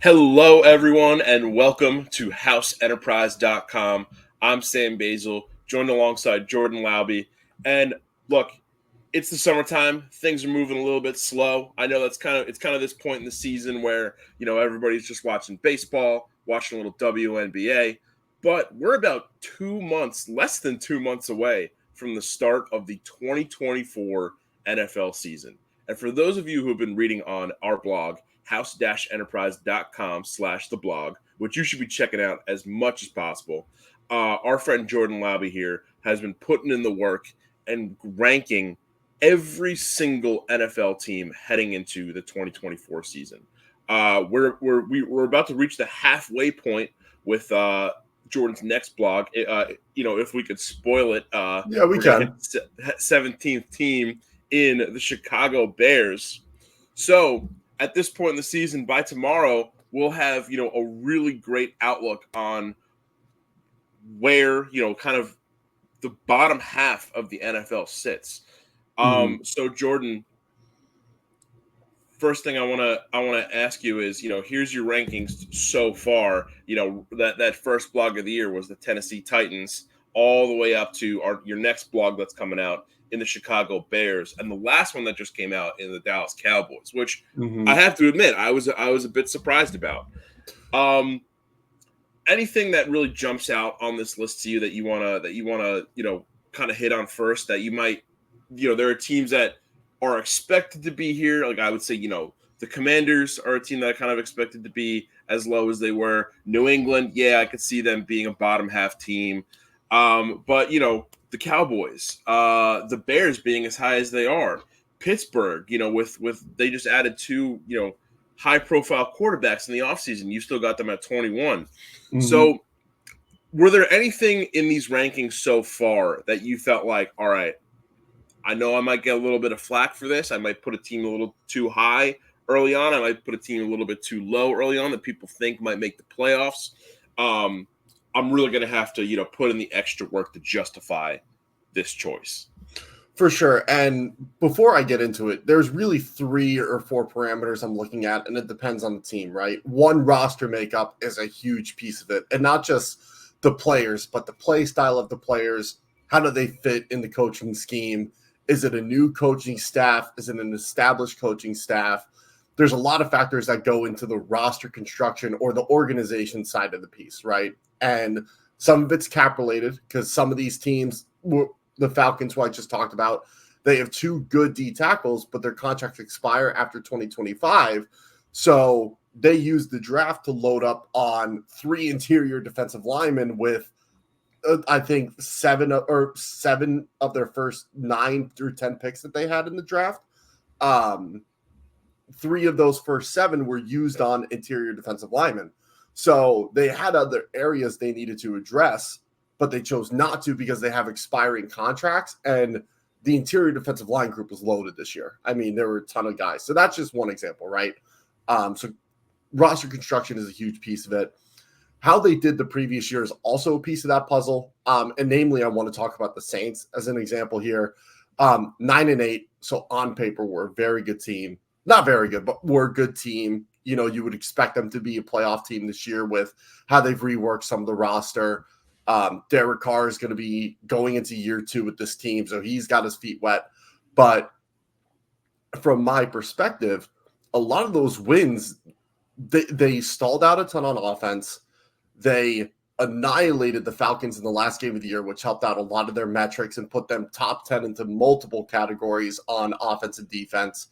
Hello, everyone, and welcome to HouseEnterprise.com. I'm Sam Basel, joined alongside Jordan Laube. And look, it's the summertime. Things are moving a little bit slow. I know it's kind of this point in the season where everybody's just watching baseball, watching a little WNBA. But we're about 2 months, less than 2 months away from the start of the 2024 NFL season. And for those of you who have been reading on our blog, house-enterprise.com/the blog, which you should be checking out as much as possible. Our friend Jordan Laube here has been putting in the work and ranking every single NFL team heading into the 2024 season. We're about to reach the halfway point with Jordan's next blog. If we could spoil it, Yeah, we we're gonna can. hit 17th team in the Chicago Bears. So at this point in the season, by tomorrow, we'll have, a really great outlook on where, kind of the bottom half of the NFL sits. So Jordan, first thing I want to ask you is, here's your rankings so far. That first blog of the year was the Tennessee Titans, all the way up to your next blog that's coming out in the Chicago Bears, and the last one that just came out in the Dallas Cowboys, which I have to admit I was a bit surprised about. Anything that really jumps out on this list to you that you wanna kind of hit on first, that you might, there are teams that are expected to be here. Like I would say, the Commanders are a team that I kind of expected to be as low as they were. New England, yeah, I could see them being a bottom half team. But the Cowboys, the Bears being as high as they are, Pittsburgh, with they just added two, high profile quarterbacks in the offseason. You still got them at 21. So were there anything in these rankings so far that you felt like, all right, I know I might get a little bit of flack for this. I might put a team a little too high early on. I might put a team a little bit too low early on that people think might make the playoffs. I'm really going to have to, put in the extra work to justify this choice. For sure. And before I get into it, there's really 3 or 4 parameters I'm looking at, and it depends on the team, right? One, roster makeup is a huge piece of it, and not just the players, but the play style of the players. How do they fit in the coaching scheme? Is it a new coaching staff? Is it an established coaching staff? There's a lot of factors that go into the roster construction or the organization side of the piece, right? And some of it's cap related, because some of these teams, the Falcons, who I just talked about, they have 2 good D tackles, but their contracts expire after 2025. So they use the draft to load up on 3 interior defensive linemen with, I think, 7 of their first 9 through 10 picks that they had in the draft. 3 of those first 7 were used on interior defensive linemen. So they had other areas they needed to address, but they chose not to because they have expiring contracts, and the interior defensive line group was loaded this year. I mean, there were a ton of guys. So that's just one example, right? So roster construction is a huge piece of it. How they did the previous year is also a piece of that puzzle. And namely, I want to talk about the Saints as an example here. 9-8. So on paper, we're a very good team. Not very good, but we're a good team. You would expect them to be a playoff team this year with how they've reworked some of the roster. Derek Carr is going to be going into year 2 with this team, so he's got his feet wet. But from my perspective, a lot of those wins, they stalled out a ton on offense. They annihilated the Falcons in the last game of the year, which helped out a lot of their metrics and put them top 10 into multiple categories on offense and defense,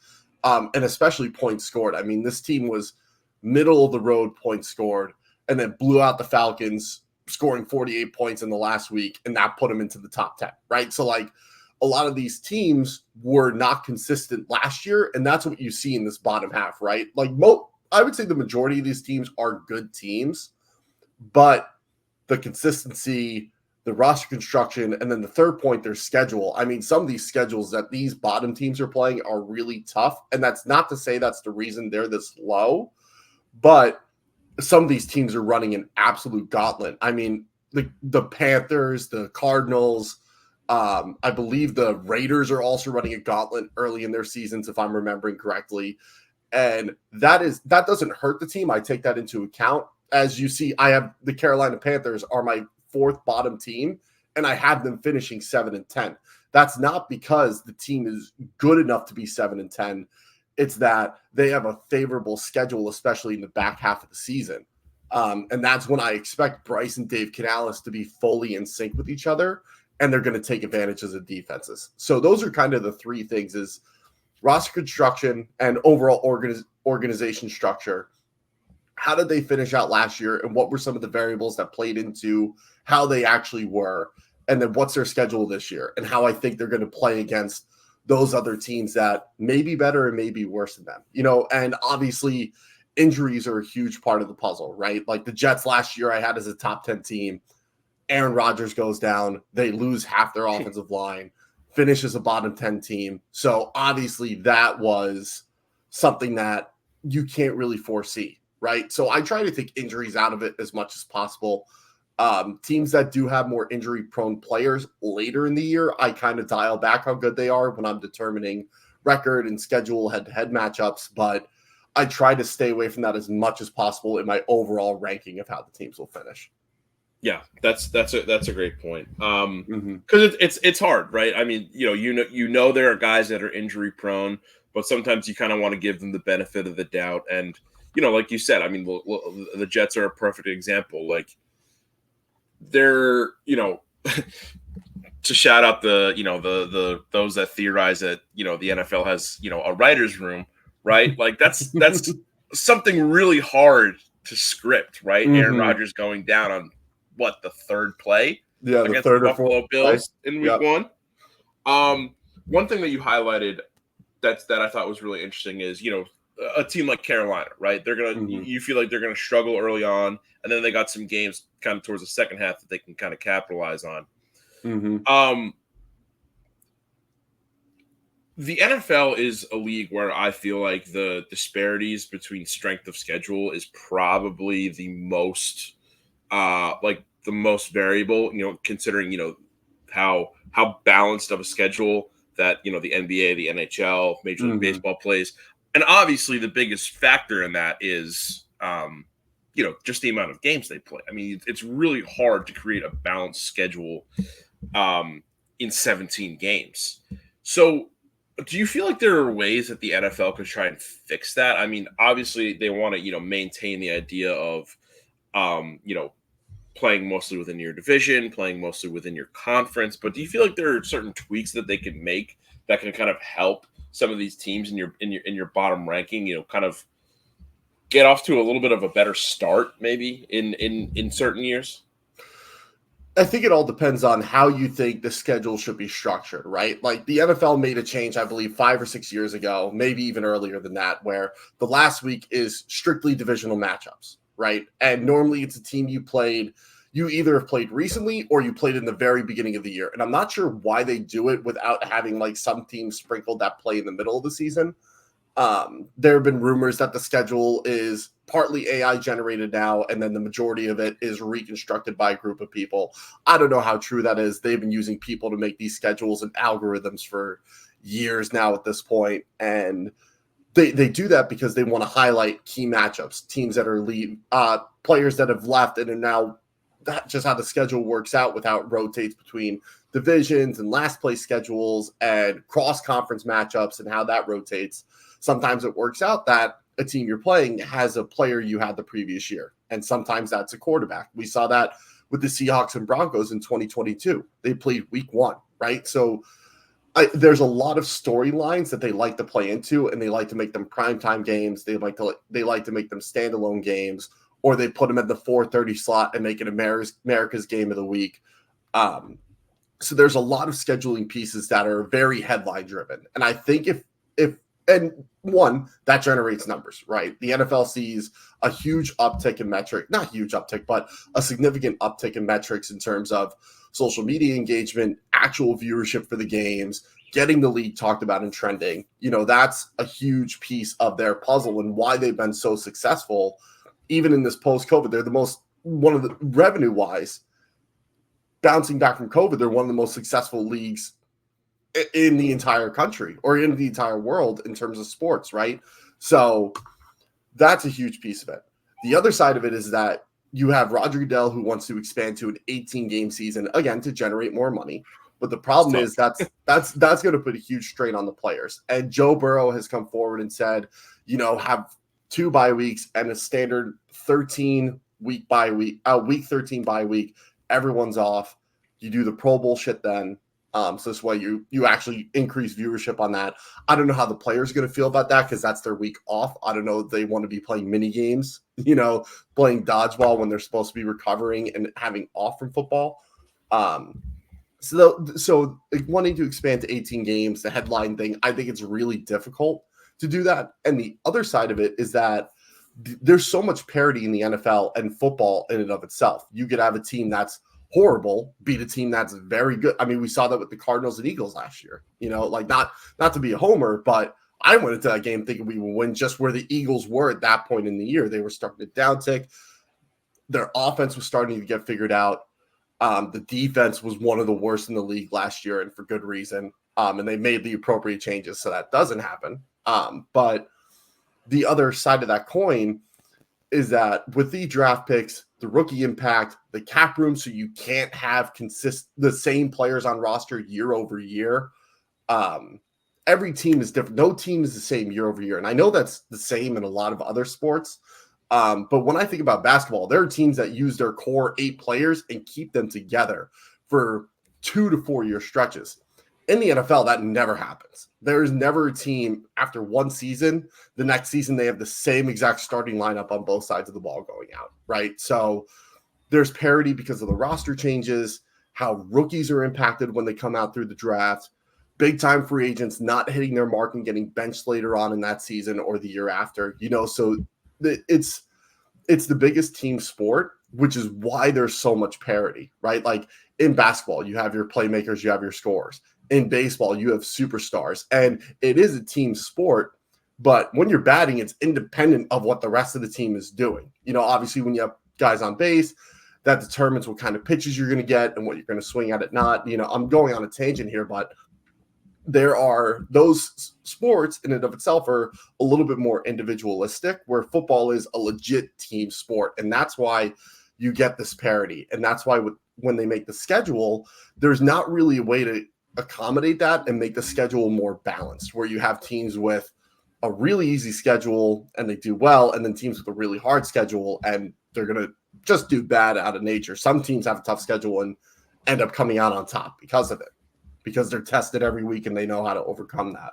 and especially points scored. I mean, this team was middle of the road points scored, and then blew out the Falcons, scoring 48 points in the last week, and that put them into the top 10, right? So, like, a lot of these teams were not consistent last year, and that's what you see in this bottom half, right? Like, I would say the majority of these teams are good teams, but the consistency, the roster construction, and then the third point, their schedule. I mean, some of these schedules that these bottom teams are playing are really tough, and that's not to say that's the reason they're this low, but some of these teams are running an absolute gauntlet. I mean, the Panthers, the Cardinals, I believe the Raiders are also running a gauntlet early in their seasons, if I'm remembering correctly. And that doesn't hurt the team. I take that into account. As you see, I have the Carolina Panthers are my fourth bottom team, and I have them finishing 7-10. That's not because the team is good enough to be 7-10. It's that they have a favorable schedule, especially in the back half of the season. And that's when I expect Bryce and Dave Canales to be fully in sync with each other, and they're going to take advantage of the defenses. So those are kind of the three things: is roster construction and overall organization structure. How did they finish out last year, and what were some of the variables that played into how they actually were? And then what's their schedule this year, and how I think they're going to play against those other teams that may be better and may be worse than them. And obviously injuries are a huge part of the puzzle, right? Like the Jets last year I had as a top 10 team. Aaron Rodgers goes down. They lose half their offensive line, finish as a bottom 10 team. So obviously that was something that you can't really foresee, right? So I try to take injuries out of it as much as possible. Teams that do have more injury-prone players later in the year, I kind of dial back how good they are when I'm determining record and schedule head-to-head matchups, but I try to stay away from that as much as possible in my overall ranking of how the teams will finish. Yeah, that's a great point. Because it's hard, right? I mean, you know there are guys that are injury-prone, but sometimes you kind of want to give them the benefit of the doubt. And like you said, I mean, the Jets are a perfect example. Like, they're to shout out the those that theorize that the NFL has a writer's room, right? Like that's something really hard to script, right? Aaron Rodgers going down on the third play against the Buffalo Bills in week 1. One thing that you highlighted that I thought was really interesting is a team like Carolina, right? They're gonna you feel like they're gonna struggle early on, and then they got some games kind of towards the second half that they can kind of capitalize on. The NFL is a league where I feel like the disparities between strength of schedule is probably the most variable, considering how balanced of a schedule that the NBA, the NHL, Major League Baseball plays. And obviously the biggest factor in that is just the amount of games they play. I mean, it's really hard to create a balanced schedule in 17 games. So do you feel like there are ways that the NFL could try and fix that? I mean, obviously they want to, maintain the idea of, playing mostly within your division, playing mostly within your conference. But do you feel like there are certain tweaks that they can make that can kind of help some of these teams in your bottom ranking, kind of get off to a little bit of a better start maybe in certain years? I think it all depends on how you think the schedule should be structured, right? Like the NFL made a change, I believe 5 or 6 years ago, maybe even earlier than that, where the last week is strictly divisional matchups, right? And normally it's a team you either have played recently or you played in the very beginning of the year. And I'm not sure why they do it without having like some teams sprinkled that play in the middle of the season. There have been rumors that the schedule is partly AI generated now, and then the majority of it is reconstructed by a group of people. I don't know how true that is. They've been using people to make these schedules and algorithms for years now at this point. And they do that because they want to highlight key matchups, teams that are lead, players that have left and are now. That's just how the schedule works out with how it rotates between divisions and last place schedules and cross-conference matchups and how that rotates. Sometimes it works out that a team you're playing has a player you had the previous year, and sometimes that's a quarterback. We saw that with the Seahawks and Broncos in 2022. They played week 1, right? So there's a lot of storylines that they like to play into, and they like to make them primetime games. They like to make them standalone games, or they put them at the 4:30 slot and make it America's game of the week. So there's a lot of scheduling pieces that are very headline driven. And I think if that generates numbers, right? The NFL sees a huge uptick in not huge uptick, but a significant uptick in metrics in terms of social media engagement, actual viewership for the games, getting the league talked about and trending. That's a huge piece of their puzzle and why they've been so successful. Even in this post-COVID, they're one of the revenue-wise, bouncing back from COVID, they're one of the most successful leagues in the entire country or in the entire world in terms of sports, right? So that's a huge piece of it. The other side of it is that you have Roger Goodell, who wants to expand to an 18-game season, again, to generate more money. But the problem is that's going to put a huge strain on the players. And Joe Burrow has come forward and said, have 2 bye weeks and a standard 13-week bye week, week 13 bye week. Everyone's off. You do the Pro Bowl shit then. So this way you actually increase viewership on that. I don't know how the players are going to feel about that because that's their week off. I don't know if they want to be playing mini games, playing dodgeball when they're supposed to be recovering and having off from football. So wanting to expand to 18 games, the headline thing, I think it's really difficult to do that. And the other side of it is that there's so much parity in the NFL and football in and of itself. You could have a team that's horrible beat a team that's very good. I mean, we saw that with the Cardinals and Eagles last year. Not to be a homer, but I went into that game thinking we would win just where the Eagles were at that point in the year. They were starting to downtick. Their offense was starting to get figured out. The defense was one of the worst in the league last year, and for good reason. And they made the appropriate changes so that doesn't happen. But the other side of that coin is that with the draft picks, the rookie impact, the cap room, so you can't have the same players on roster year over year. Every team is different. No team is the same year over year. And I know that's the same in a lot of other sports. But when I think about basketball, there are teams that use their core 8 players and keep them together for 2 to 4 year stretches. In the NFL, that never happens. There is never a team after one season, the next season they have the same exact starting lineup on both sides of the ball going out, right? So there's parity because of the roster changes, how rookies are impacted when they come out through the draft, big-time free agents not hitting their mark and getting benched later on in that season or the year after. So it's the biggest team sport, which is why there's so much parity, right? Like in basketball, you have your playmakers, you have your scorers. In baseball, you have superstars, and it is a team sport. But when you're batting, it's independent of what the rest of the team is doing. Obviously, when you have guys on base, that determines what kind of pitches you're going to get and what you're going to swing at not. I'm going on a tangent here, but there are those sports in and of itself are a little bit more individualistic, where football is a legit team sport. And that's why you get this parity. And that's why when they make the schedule, there's not really a way to accommodate that and make the schedule more balanced, where you have teams with a really easy schedule and they do well, and then teams with a really hard schedule and they're going to just do bad out of nature. Some teams have a tough schedule and end up coming out on top because of it, because they're tested every week and they know how to overcome that.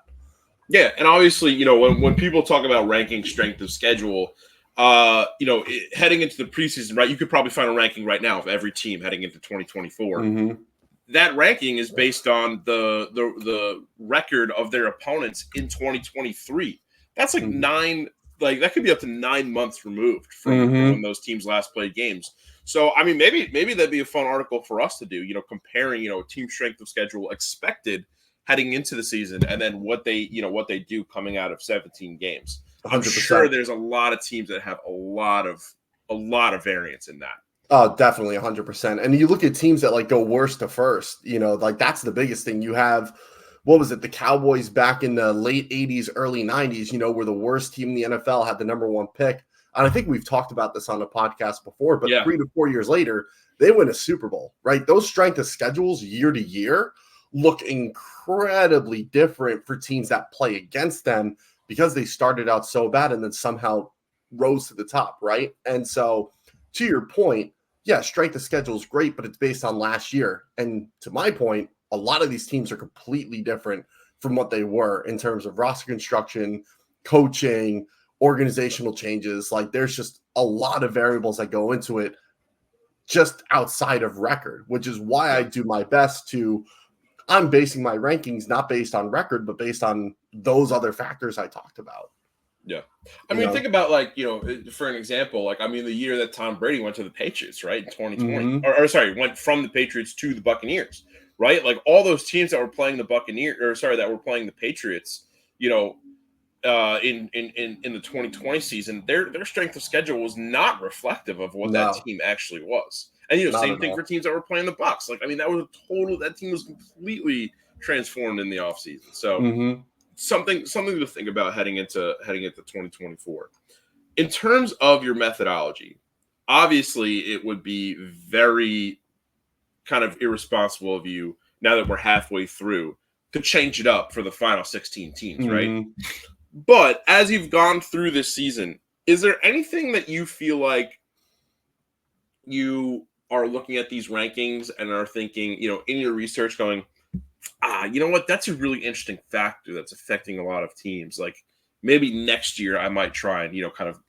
Yeah, and obviously, when people talk about ranking strength of schedule, heading into the preseason, right, you could probably find a ranking right now of every team heading into 2024. Mm-hmm. That ranking is based on the record of their opponents in 2023. That's like that could be up to 9 months removed from when those teams last played games. So, I mean, maybe that'd be a fun article for us to do, comparing, team strength of schedule expected heading into the season and then what they do coming out of 17 games. 100%. I'm sure there's a lot of teams that have a lot of variance in that. Oh, definitely 100%. And you look at teams that go worst to first, that's the biggest thing. You have, what was it? The Cowboys back in the late 80s, early 90s, were the worst team in the NFL, had the number 1 pick. And I think we've talked about this on a podcast before, but 3 to 4 years later, they win a Super Bowl, right? Those strength of schedules year to year look incredibly different for teams that play against them because they started out so bad and then somehow rose to the top, right? And so to your point, yeah, strength of schedule is great, but it's based on last year. And to my point, a lot of these teams are completely different from what they were in terms of roster construction, coaching, organizational changes. There's just a lot of variables that go into it just outside of record, which is why I do my best I'm basing my rankings not based on record, but based on those other factors I talked about. Yeah. I mean, think about for an example, the year that Tom Brady went to the Patriots, right? In 2020, went from the Patriots to the Buccaneers, right? All those teams that were playing the that were playing the Patriots, in the 2020 season, their strength of schedule was not reflective of what that team actually was. And same thing for teams that were playing the Bucs. That team was completely transformed in the offseason. So Mm-hmm. something to think about heading into 2024. In terms of your methodology, obviously it would be very kind of irresponsible of you, now that we're halfway through, to change it up for the final 16 teams, right? Mm-hmm. But as you've gone through this season, is there anything that you feel like you are looking at these rankings and are thinking, in your research going, you know what, that's a really interesting factor that's affecting a lot of teams. Like maybe next year I might try and, kind of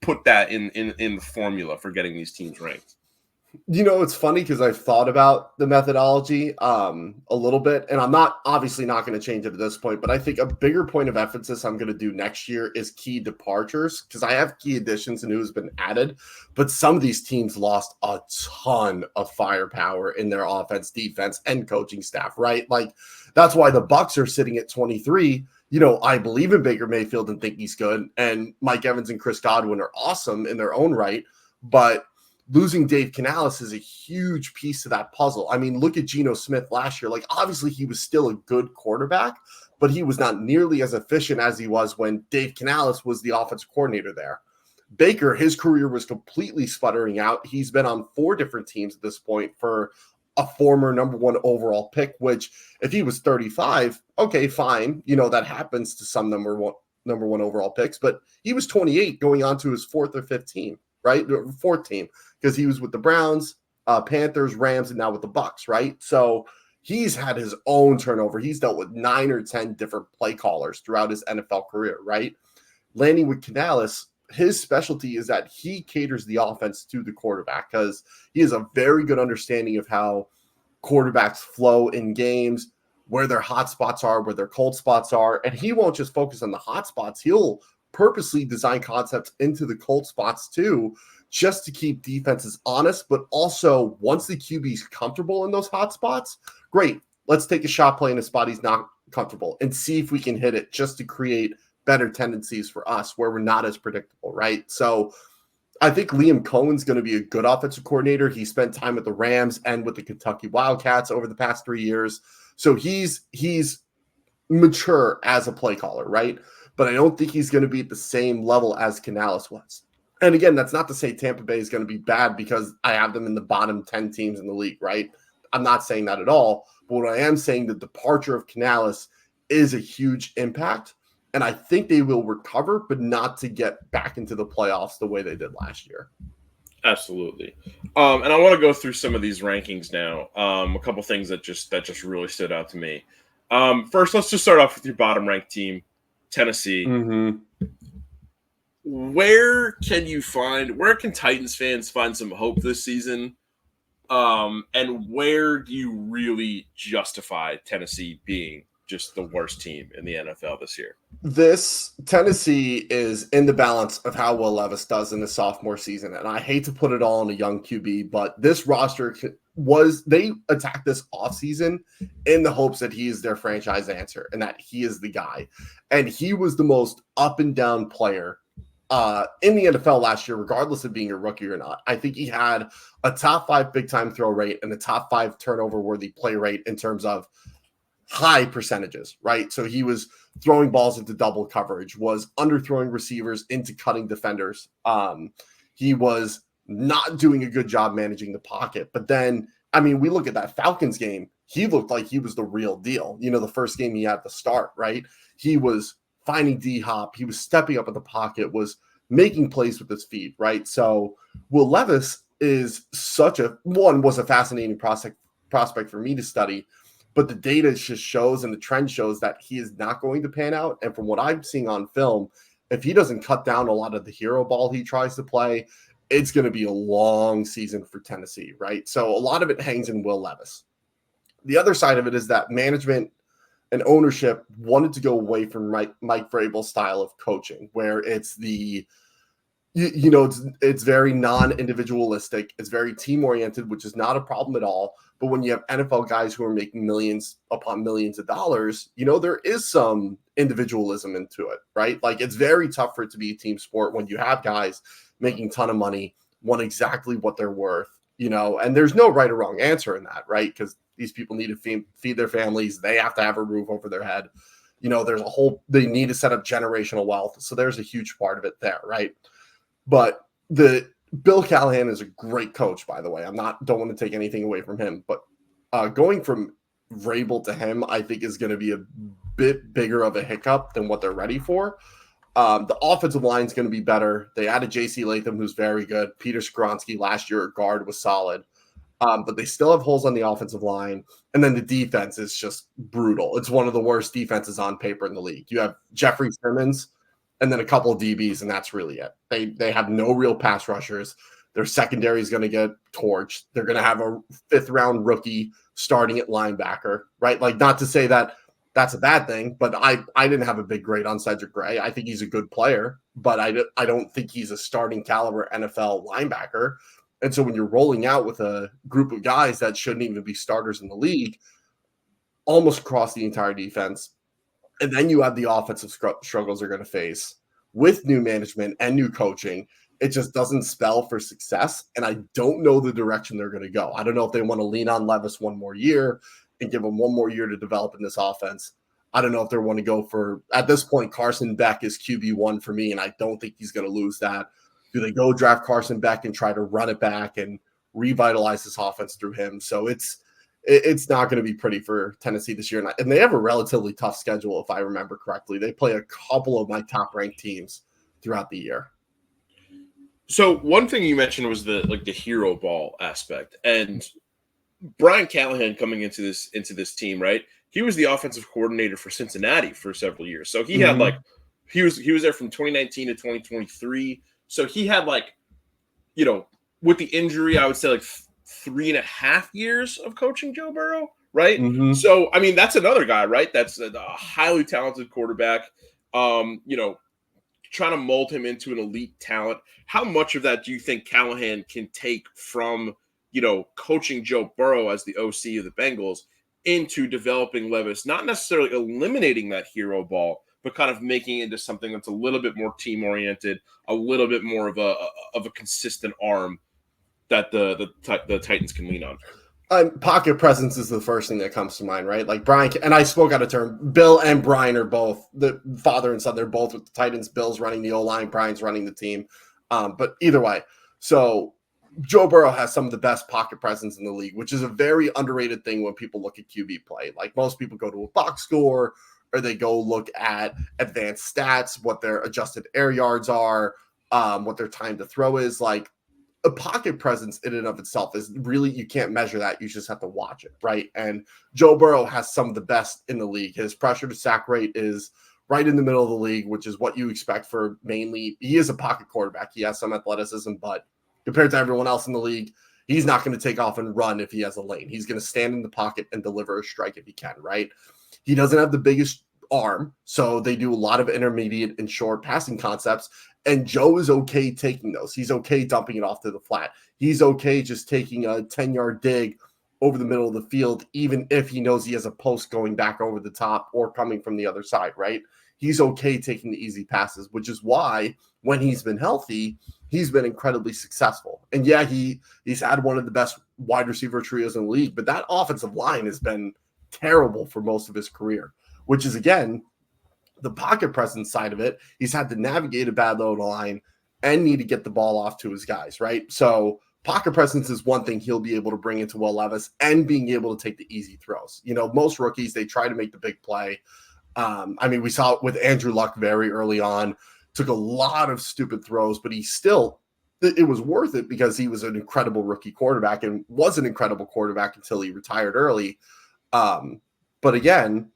put that in the formula for getting these teams ranked. It's funny because I've thought about the methodology a little bit, and I'm obviously not going to change it at this point, but I think a bigger point of emphasis I'm going to do next year is key departures, because I have key additions and who's been added, but some of these teams lost a ton of firepower in their offense, defense, and coaching staff, right? Like that's why the Bucks are sitting at 23. I believe in Baker Mayfield and think he's good, and Mike Evans and Chris Godwin are awesome in their own right, but losing Dave Canales is a huge piece of that puzzle. I mean, look at Geno Smith last year. Like, obviously, he was still a good quarterback, but he was not nearly as efficient as he was when Dave Canales was the offensive coordinator there. Baker, his career was completely sputtering out. He's been on 4 different teams at this point for a former number 1 overall pick, which if he was 35, okay, fine. That happens to some number one overall picks, but he was 28 going on to his 4th or 5th team, right? 4th team, because he was with the Browns, Panthers, Rams, and now with the Bucks, right? So he's had his own turnover. He's dealt with 9 or 10 different play callers throughout his NFL career, right? Landing with Canales, his specialty is that he caters the offense to the quarterback because he has a very good understanding of how quarterbacks flow in games, where their hot spots are, where their cold spots are. And he won't just focus on the hot spots. He'll purposely design concepts into the cold spots too, just to keep defenses honest. But also, once the QB's comfortable in those hot spots, great. Let's take a shot play in a spot he's not comfortable and see if we can hit it, just to create better tendencies for us where we're not as predictable, right? So I think Liam Cohen's going to be a good offensive coordinator. He spent time with the Rams and with the Kentucky Wildcats over the past 3 years. So he's mature as a play caller, right? But I don't think he's going to be at the same level as Canales was. And again, that's not to say Tampa Bay is going to be bad because I have them in the bottom 10 teams in the league, right? I'm not saying that at all. But what I am saying, the departure of Canales is a huge impact. And I think they will recover, but not to get back into the playoffs the way they did last year. Absolutely. And I want to go through some of these rankings now. A couple things that just really stood out to me. First, let's just start off with your bottom ranked team, Tennessee. Mm-hmm. Where can Titans fans find some hope this season? And where do you really justify Tennessee being just the worst team in the NFL this year? This Tennessee is in the balance of how Will Levis does in the sophomore season. And I hate to put it all on a young QB, but this roster they attacked this offseason in the hopes that he is their franchise answer and that he is the guy. And he was the most up and down player in the NFL last year, regardless of being a rookie or not. I think he had a top 5 big time throw rate and a top 5 turnover worthy play rate in terms of high percentages, right? So he was throwing balls into double coverage, was underthrowing receivers into cutting defenders. He was not doing a good job managing the pocket. But then, I mean, we look at that Falcons game, he looked like he was the real deal. The first game he had to start, right? He was finding D-Hop. He was stepping up in the pocket, was making plays with his feet, right? So Will Levis is was a fascinating prospect for me to study. But the data just shows and the trend shows that he is not going to pan out. And from what I'm seeing on film, if he doesn't cut down a lot of the hero ball he tries to play, it's going to be a long season for Tennessee, right? So a lot of it hangs in Will Levis. The other side of it is that management and ownership wanted to go away from Mike Vrabel's style of coaching, where it's it's very non-individualistic. It's very team-oriented, which is not a problem at all. But when you have NFL guys who are making millions upon millions of dollars, there is some individualism into it, right? Like, it's very tough for it to be a team sport when you have guys making a ton of money, want exactly what they're worth, and there's no right or wrong answer in that, right? Because These people need to feed their families. They have to have a roof over their head. They need to set up generational wealth. So there's a huge part of it there, right? But Bill Callahan is a great coach, by the way. Don't want to take anything away from him, but going from Vrabel to him, I think is going to be a bit bigger of a hiccup than what they're ready for. The offensive line is going to be better. They added J.C. Latham, who's very good. Peter Skoronski last year at guard was solid. But they still have holes on the offensive line. And then the defense is just brutal. It's one of the worst defenses on paper in the league. You have Jeffrey Simmons and then a couple of DBs, and that's really it. They have no real pass rushers. Their secondary is going to get torched. They're going to have a 5th-round rookie starting at linebacker, right? Like, not to say that that's a bad thing, but I didn't have a big grade on Cedric Gray. I think he's a good player, but I don't think he's a starting caliber NFL linebacker. And so when you're rolling out with a group of guys that shouldn't even be starters in the league, almost across the entire defense, and then you have the offensive struggles they're going to face with new management and new coaching, it just doesn't spell for success. And I don't know the direction they're going to go. I don't know if they want to lean on Levis one more year and give him one more year to develop in this offense. I don't know if they want to go for, at this point, Carson Beck is QB1 for me, and I don't think he's going to lose that. Do they go draft Carson Beck and try to run it back and revitalize this offense through him? So it's not going to be pretty for Tennessee this year. And they have a relatively tough schedule, if I remember correctly. They play a couple of my top-ranked teams throughout the year. So one thing you mentioned was the hero ball aspect. And Brian Callahan coming into this team, right? He was the offensive coordinator for Cincinnati for several years. So he had he was there from 2019 to 2023. So he had with the injury, I would say 3.5 years of coaching Joe Burrow, right? Mm-hmm. So, I mean, that's another guy, right? That's a highly talented quarterback. Trying to mold him into an elite talent. How much of that do you think Callahan can take from, coaching Joe Burrow as the OC of the Bengals into developing Levis, not necessarily eliminating that hero ball, but kind of making it into something that's a little bit more team-oriented, a little bit more of a consistent arm that the Titans can lean on? Pocket presence is the first thing that comes to mind, right? Like Brian, and I spoke out of turn. Bill and Brian are both the father and son. They're both with the Titans. Bill's running the O-line. Brian's running the team. But either way, so Joe Burrow has some of the best pocket presence in the league, which is a very underrated thing when people look at QB play. Like, most people go to a box score or they go look at advanced stats, what their adjusted air yards are, what their time to throw is. Like, a pocket presence in and of itself is really, you can't measure that. You just have to watch it, right? And Joe Burrow has some of the best in the league. His pressure to sack rate is right in the middle of the league, which is what you expect for mainly. He is a pocket quarterback. He has some athleticism, but compared to everyone else in the league, he's not going to take off and run if he has a lane. He's going to stand in the pocket and deliver a strike if he can, right? He doesn't have the biggest arm, so they do a lot of intermediate and short passing concepts, and Joe is okay taking those. He's okay dumping it off to the flat. He's okay just taking a 10-yard dig over the middle of the field, even if he knows he has a post going back over the top or coming from the other side, right? He's okay taking the easy passes, which is why when he's been healthy, he's been incredibly successful. And yeah, he's had one of the best wide receiver trios in the league, but that offensive line has been terrible for most of his career, which is, again, the pocket presence side of it. He's had to navigate a bad load line and need to get the ball off to his guys, right? So pocket presence is one thing he'll be able to bring into Will Levis, and being able to take the easy throws. Most rookies, they try to make the big play. We saw it with Andrew Luck very early on, took a lot of stupid throws, but it was worth it because he was an incredible rookie quarterback and was an incredible quarterback until he retired early. But again,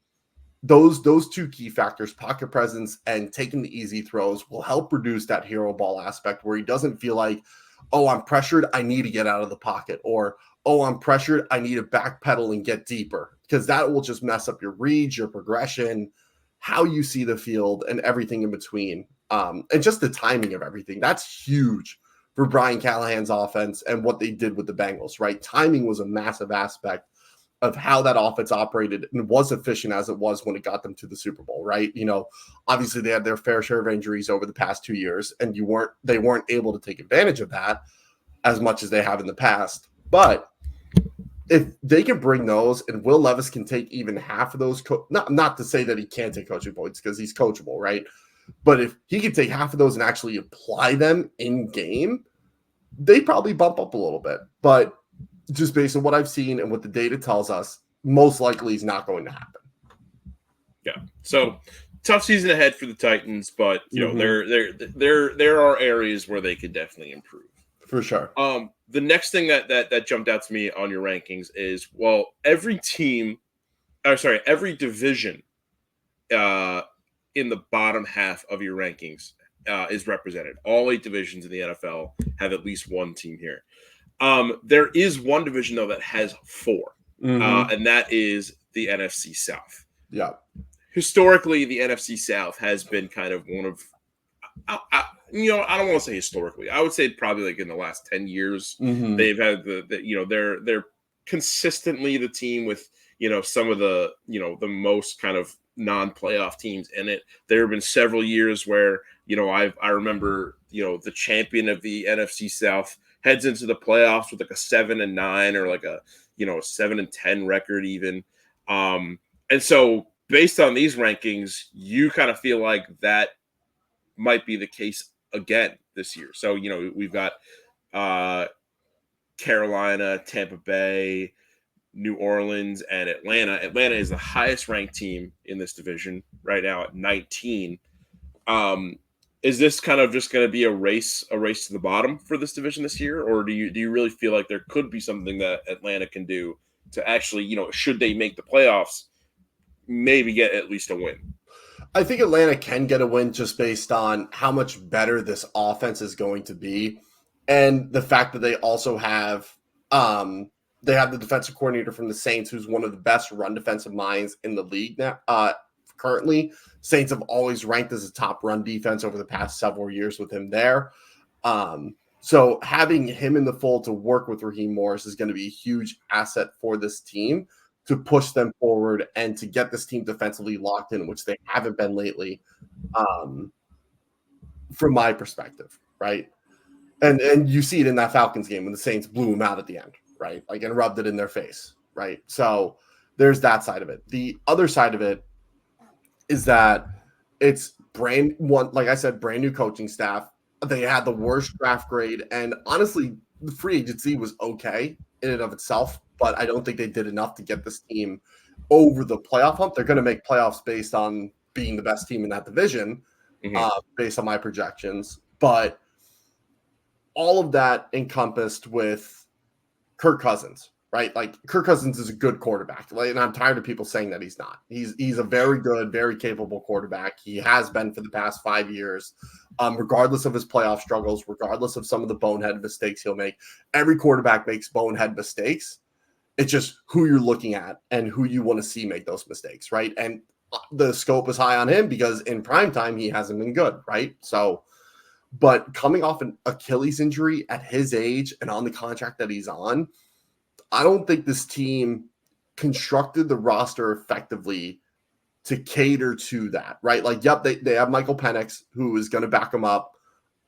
those two key factors, pocket presence and taking the easy throws, will help reduce that hero ball aspect where he doesn't feel like, oh, I'm pressured, I need to get out of the pocket, or, oh, I'm pressured, I need to backpedal and get deeper, because that will just mess up your reads, your progression, how you see the field, and everything in between. And just the timing of everything. That's huge for Brian Callahan's offense and what they did with the Bengals, right? Timing was a massive aspect of how that offense operated and was efficient as it was when it got them to the Super Bowl, right? Obviously they had their fair share of injuries over the past 2 years, and they weren't able to take advantage of that as much as they have in the past. But if they can bring those, and Will Levis can take even half of those, not to say that he can't take coaching points because he's coachable, right? But if he can take half of those and actually apply them in game, they probably bump up a little bit. But just based on what I've seen and what the data tells us, most likely is not going to happen. Yeah. So tough season ahead for the Titans, but you know, there are areas where they could definitely improve. For sure. The next thing that jumped out to me on your rankings is, well, every division in the bottom half of your rankings is represented. All 8 divisions in the NFL have at least one team here. There is one division, though, that has 4, and that is the NFC South. Yeah. Historically, the NFC South has been kind of one of, I don't want to say historically. I would say probably like in the last 10 years, they've had they're consistently the team with, some of the, the most kind of non-playoff teams in it. There have been several years where, I remember, the champion of the NFC South heads into the playoffs with like a 7-9 or like a, 7-10 record even. And so based on these rankings, you kind of feel like that might be the case again this year. So, we've got Carolina, Tampa Bay, New Orleans, and Atlanta. Atlanta is the highest ranked team in this division right now at 19. Is this kind of just going to be a race to the bottom for this division this year? Or do you really feel like there could be something that Atlanta can do to actually, should they make the playoffs, maybe get at least a win? I think Atlanta can get a win just based on how much better this offense is going to be. And the fact that they also have they have the defensive coordinator from the Saints, who's one of the best run defensive minds in the league now. Currently, Saints have always ranked as a top run defense over the past several years with him there. So having him in the fold to work with Raheem Morris is going to be a huge asset for this team to push them forward and to get this team defensively locked in, which they haven't been lately, from my perspective, right? And you see it in that Falcons game when the Saints blew them out at the end, right? Like, and rubbed it in their face, right? So there's that side of it. The other side of it is that it's like I said, brand new coaching staff. They had the worst draft grade, and honestly, the free agency was okay in and of itself, but I don't think they did enough to get this team over the playoff hump. They're going to make playoffs based on being the best team in that division, based on my projections. But all of that encompassed with Kirk Cousins, right? Like, Kirk Cousins is a good quarterback, and I'm tired of people saying that he's not. He's a very good, very capable quarterback. He has been for the past 5 years, regardless of his playoff struggles, regardless of some of the bonehead mistakes he'll make. Every quarterback makes bonehead mistakes. It's just who you're looking at and who you want to see make those mistakes, right? And the scope is high on him because in prime time, he hasn't been good, right? So, but coming off an Achilles injury at his age and on the contract that he's on, I don't think this team constructed the roster effectively to cater to that, right? Like, yep, they have Michael Penix, who is going to back him up.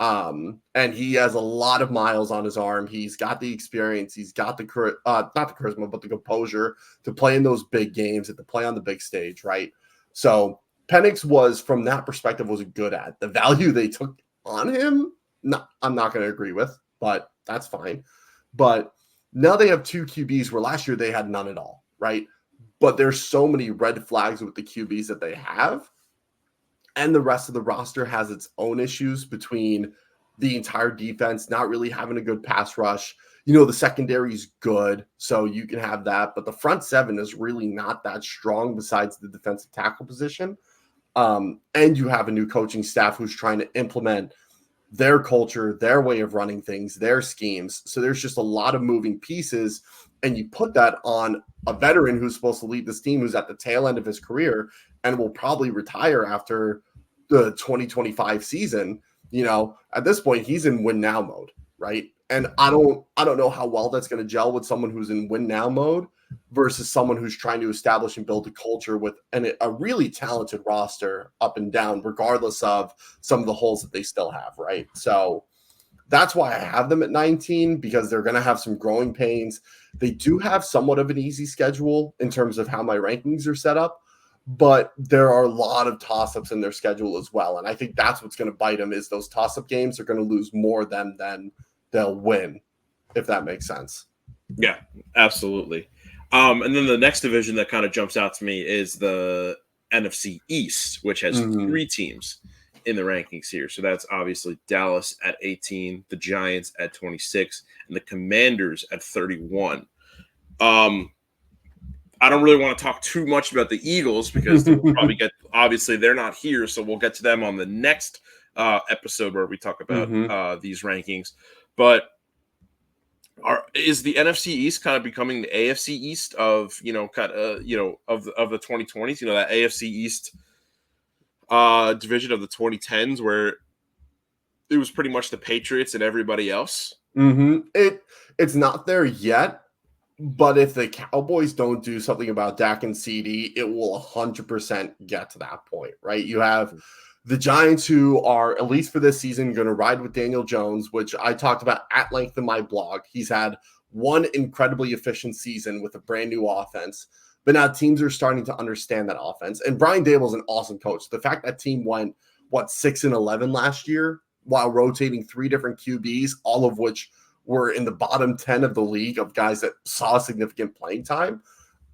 And he has a lot of miles on his arm. He's got the experience. He's got the not the charisma, but the composure to play in those big games and to play on the big stage, right? So Penix was, from that perspective, was a good ad. The value they took on him, I'm not going to agree with, but that's fine. But now they have 2 QBs where last year they had none at all, right? But there's so many red flags with the QBs that they have. And the rest of the roster has its own issues between the entire defense not really having a good pass rush. The secondary is good, so you can have that. But the front 7 is really not that strong besides the defensive tackle position. And you have a new coaching staff who's trying to implement their culture, their way of running things, their schemes. So there's just a lot of moving pieces. And you put that on a veteran who's supposed to lead this team, who's at the tail end of his career and will probably retire after the 2025 season. At this point, he's in win now mode, right? And I don't know how well that's going to gel with someone who's in win now mode versus someone who's trying to establish and build a culture with a really talented roster up and down, regardless of some of the holes that they still have, right? So That's why I have them at 19, because they're going to have some growing pains. They do have somewhat of an easy schedule in terms of how my rankings are set up, but there are a lot of toss-ups in their schedule as well. And I think that's what's going to bite them, is those toss-up games are going to lose more than they'll win, if that makes sense. Yeah, absolutely. And then the next division that kind of jumps out to me is the NFC East, which has three teams in the rankings here. So that's obviously Dallas at 18, the Giants at 26, and the Commanders at 31. I don't really want to talk too much about the Eagles because we'll probably obviously they're not here, so we'll get to them on the next episode where we talk about these rankings. But is the NFC East kind of becoming the AFC East of of the 2020s? That AFC East division of the 2010s where it was pretty much the Patriots and everybody else. It's not there yet, but if the Cowboys don't do something about Dak and CD, it will 100% get to that point, right? You have the Giants, who are, at least for this season, going to ride with Daniel Jones, which I talked about at length in my blog. He's had one incredibly efficient season with a brand new offense, but now teams are starting to understand that offense. And Brian Daboll's an awesome coach. The fact that team went, 6-11 last year while rotating 3 different QBs, all of which were in the bottom 10 of the league of guys that saw significant playing time.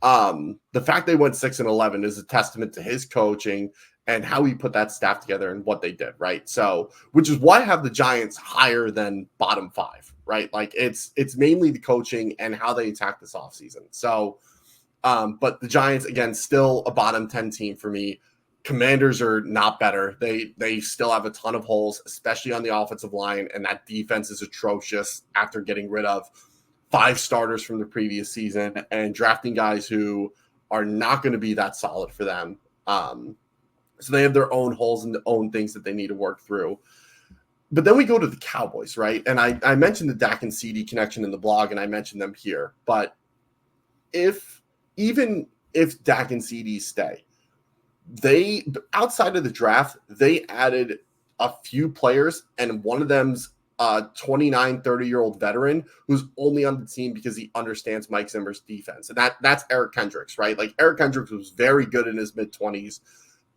The fact they went 6-11 is a testament to his coaching and how he put that staff together and what they did, right? So, which is why I have the Giants higher than bottom 5, right? Like it's mainly the coaching and how they attack this offseason. So, but the Giants, again, still a bottom 10 team for me. Commanders are not better. They still have a ton of holes, especially on the offensive line, and that defense is atrocious after getting rid of 5 starters from the previous season and drafting guys who are not going to be that solid for them. So they have their own holes and their own things that they need to work through. But then we go to the Cowboys, right? And I mentioned the Dak and CD connection in the blog, and I mentioned them here. But even if Dak and CD stay, they, outside of the draft, they added a few players, and one of them's a 29, 30-year-old veteran who's only on the team because he understands Mike Zimmer's defense. And that's Eric Kendricks, right? Like, Eric Kendricks was very good in his mid-20s,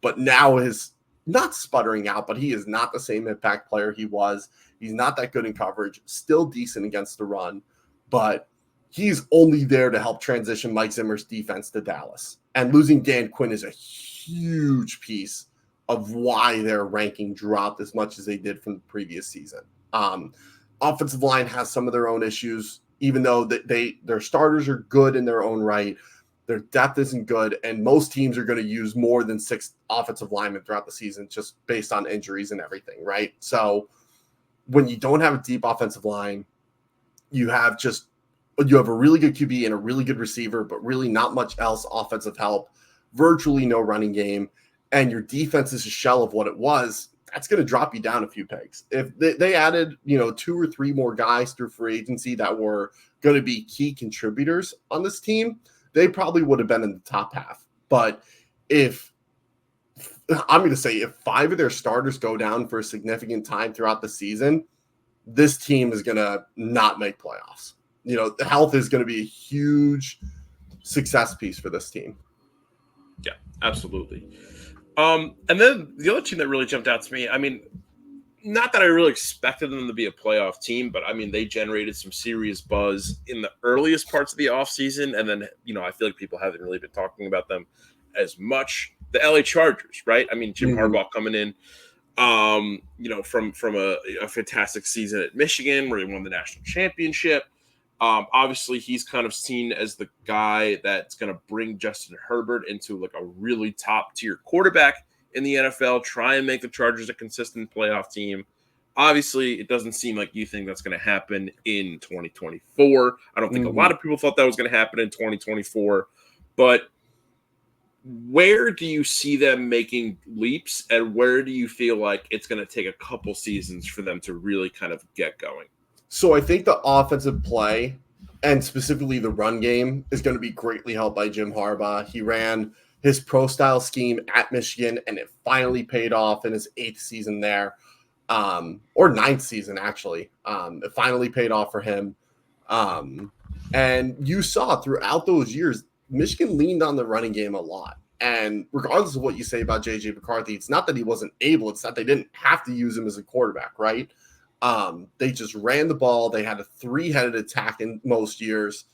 but now is not sputtering out, but he is not the same impact player he was. He's not that good in coverage, still decent against the run, but he's only there to help transition Mike Zimmer's defense to Dallas. And losing Dan Quinn is a huge piece of why their ranking dropped as much as they did from the previous season. Offensive line has some of their own issues, even though their starters are good in their own right. Their depth isn't good, and most teams are going to use more than 6 offensive linemen throughout the season just based on injuries and everything, right? So when you don't have a deep offensive line, you have a really good QB and a really good receiver, but really not much else offensive help, virtually no running game, and your defense is a shell of what it was. That's going to drop you down a few pegs. If they added, 2 or 3 more guys through free agency that were going to be key contributors on this team, they probably would have been in the top half. But if 5 of their starters go down for a significant time throughout the season, this team is going to not make playoffs. The health is going to be a huge success piece for this team. Yeah, absolutely. And then the other team that really jumped out to me, I mean, not that I really expected them to be a playoff team, but I mean, they generated some serious buzz in the earliest parts of the offseason. And then, I feel like people haven't really been talking about them as much. The LA Chargers, right? I mean, Jim Harbaugh coming in, from a fantastic season at Michigan where he won the national championship. Obviously, he's kind of seen as the guy that's going to bring Justin Herbert into like a really top tier quarterback in the NFL, try and make the Chargers a consistent playoff team. Obviously, it doesn't seem like you think that's going to happen in 2024. I don't think a lot of people thought that was going to happen in 2024. But where do you see them making leaps, and where do you feel like it's going to take a couple seasons for them to really kind of get going? So I think the offensive play, and specifically the run game, is going to be greatly helped by Jim Harbaugh. He ran his pro-style scheme at Michigan, and it finally paid off in his 8th season there. or ninth season, actually. It finally paid off for him. And you saw throughout those years, Michigan leaned on the running game a lot. And regardless of what you say about J.J. McCarthy, it's not that he wasn't able. It's that they didn't have to use him as a quarterback, right? They just ran the ball. They had a three-headed attack in most years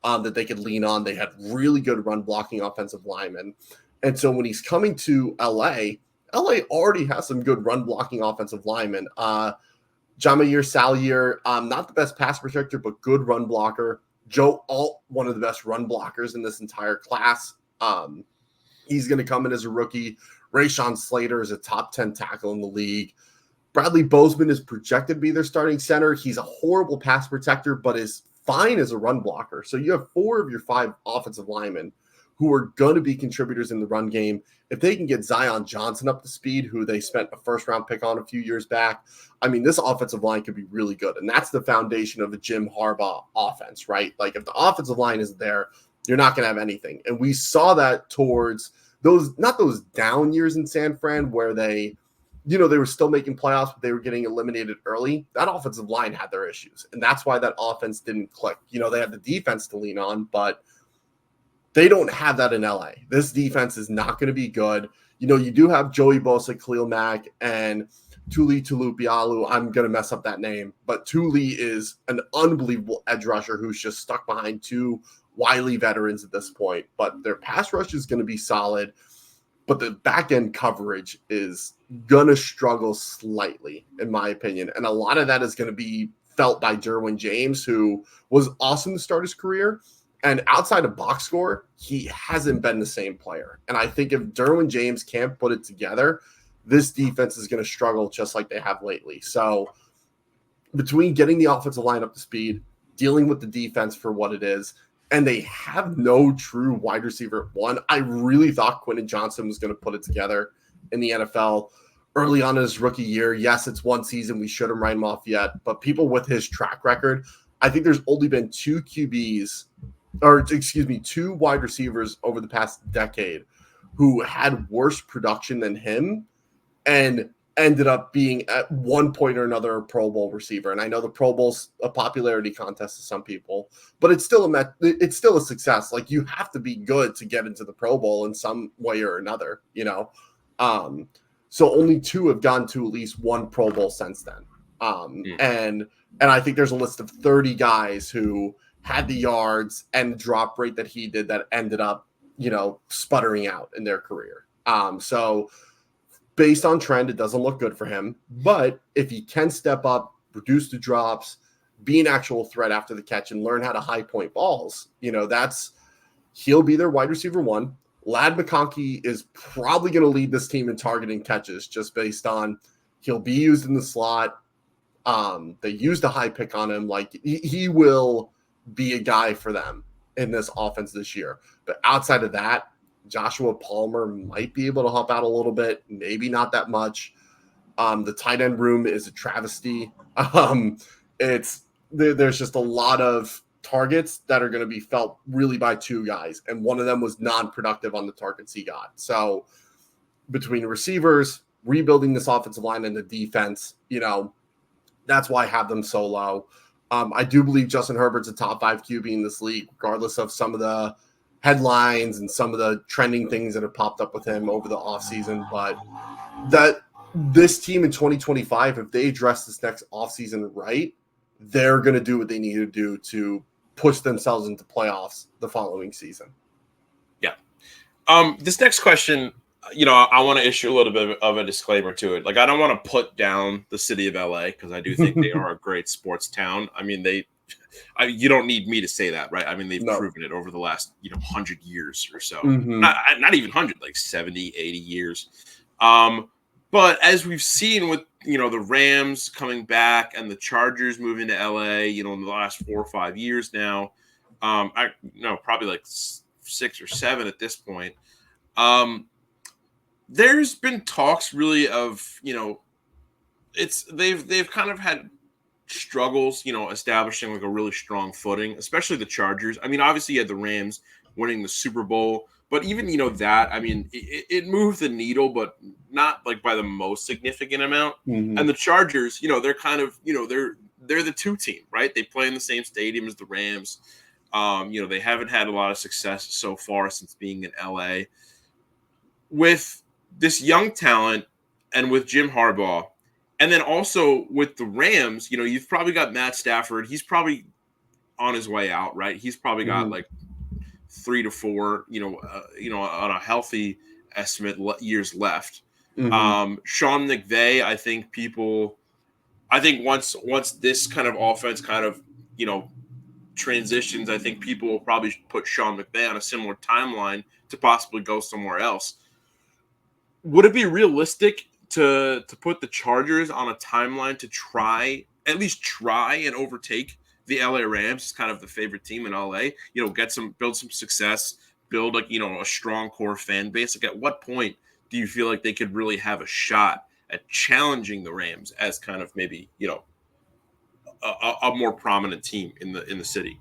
that they could lean on. They had really good run-blocking offensive linemen. And so when he's coming to L.A., L.A. already has some good run-blocking offensive linemen. Jameer Salyer, not the best pass protector, but good run blocker. Joe Alt, one of the best run blockers in this entire class. He's going to come in as a rookie. Rashawn Slater is a top 10 tackle in the league. Bradley Bozeman is projected to be their starting center. He's a horrible pass protector, but is fine as a run blocker. So you have 4 of your 5 offensive linemen who are going to be contributors in the run game. If they can get Zion Johnson up to speed, who they spent a first-round pick on a few years back, I mean, this offensive line could be really good. And that's the foundation of a Jim Harbaugh offense, right? Like, if the offensive line isn't there, you're not going to have anything. And we saw that towards those, not those down years in San Fran where they were still making playoffs, but they were getting eliminated early. That offensive line had their issues. And that's why that offense didn't click. They had the defense to lean on, but they don't have that in LA. This defense is not going to be good. You do have Joey Bosa, Khalil Mack, and Tuli Tulupialu. I'm going to mess up that name, but Tuli is an unbelievable edge rusher who's just stuck behind 2 wily veterans at this point. But their pass rush is going to be solid, but the back end coverage is going to struggle slightly, in my opinion. And a lot of that is going to be felt by Derwin James, who was awesome to start his career. And outside of box score, he hasn't been the same player. And I think if Derwin James can't put it together, this defense is going to struggle just like they have lately. So between getting the offensive line up to speed, dealing with the defense for what it is, and they have no true wide receiver at 1. I really thought Quentin Johnson was going to put it together in the NFL early on in his rookie year. Yes, it's 1 season. We shouldn't write him off yet. But people with his track record, I think there's only been 2 2 wide receivers over the past decade who had worse production than him and ended up being at one point or another a Pro Bowl receiver. And I know the Pro Bowl's a popularity contest to some people, but it's still a success. Like, you have to be good to get into the Pro Bowl in some way or another, So only 2 have gone to at least 1 Pro Bowl since then. And I think there's a list of 30 guys who had the yards and drop rate that he did that ended up, sputtering out in their career. So based on trend, it doesn't look good for him. But if he can step up, reduce the drops, be an actual threat after the catch, and learn how to high point balls, he'll be their wide receiver 1. Ladd McConkey is probably going to lead this team in targeting catches just based on he'll be used in the slot. They used a high pick on him. Like, he will be a guy for them in this offense this year. But outside of that, Joshua Palmer might be able to help out a little bit, maybe not that much. The tight end room is a travesty. There's just a lot of targets that are going to be felt really by 2 guys, and one of them was non-productive on the targets he got. So between receivers, rebuilding this offensive line, and the defense, that's why I have them so low. I do believe Justin Herbert's a top 5 QB in this league, regardless of some of the headlines and some of the trending things that have popped up with him over the offseason. But that this team in 2025, if they address this next offseason right, they're going to do what they need to do to push themselves into playoffs the following season. Yeah. This next question, I want to issue a little bit of a disclaimer to it. Like, I don't want to put down the city of LA because I do think they are a great sports town. I mean, you don't need me to say that, right? I mean, they've proven it over the last, 100 years or so. Mm-hmm. Not even 100, like 70, 80 years. But as we've seen with, the Rams coming back and the Chargers moving to LA, in the last 4 or 5 years now, probably like 6 or 7 at this point. There's been talks really of, they've kind of had struggles, establishing like a really strong footing, especially the Chargers. I mean, obviously you had the Rams winning the Super Bowl, But even, that, I mean, it moved the needle, but not like by the most significant amount. Mm-hmm. And the Chargers, they're kind of, they're the two team, right? They play in the same stadium as the Rams. They haven't had a lot of success so far since being in LA. With this young talent and with Jim Harbaugh, and then also with the Rams, you've probably got Matt Stafford. He's probably on his way out, right? He's probably got like 3 to 4, on a healthy estimate, years left. Sean McVay, I think once this kind of offense kind of, transitions, I think people will probably put Sean McVay on a similar timeline to possibly go somewhere else. Would it be realistic to put the Chargers on a timeline to at least try and overtake the LA Rams as kind of the favorite team in LA, build some success, build a strong core fan base? Like, at what point do you feel like they could really have a shot at challenging the Rams as kind of maybe, a more prominent team in the city?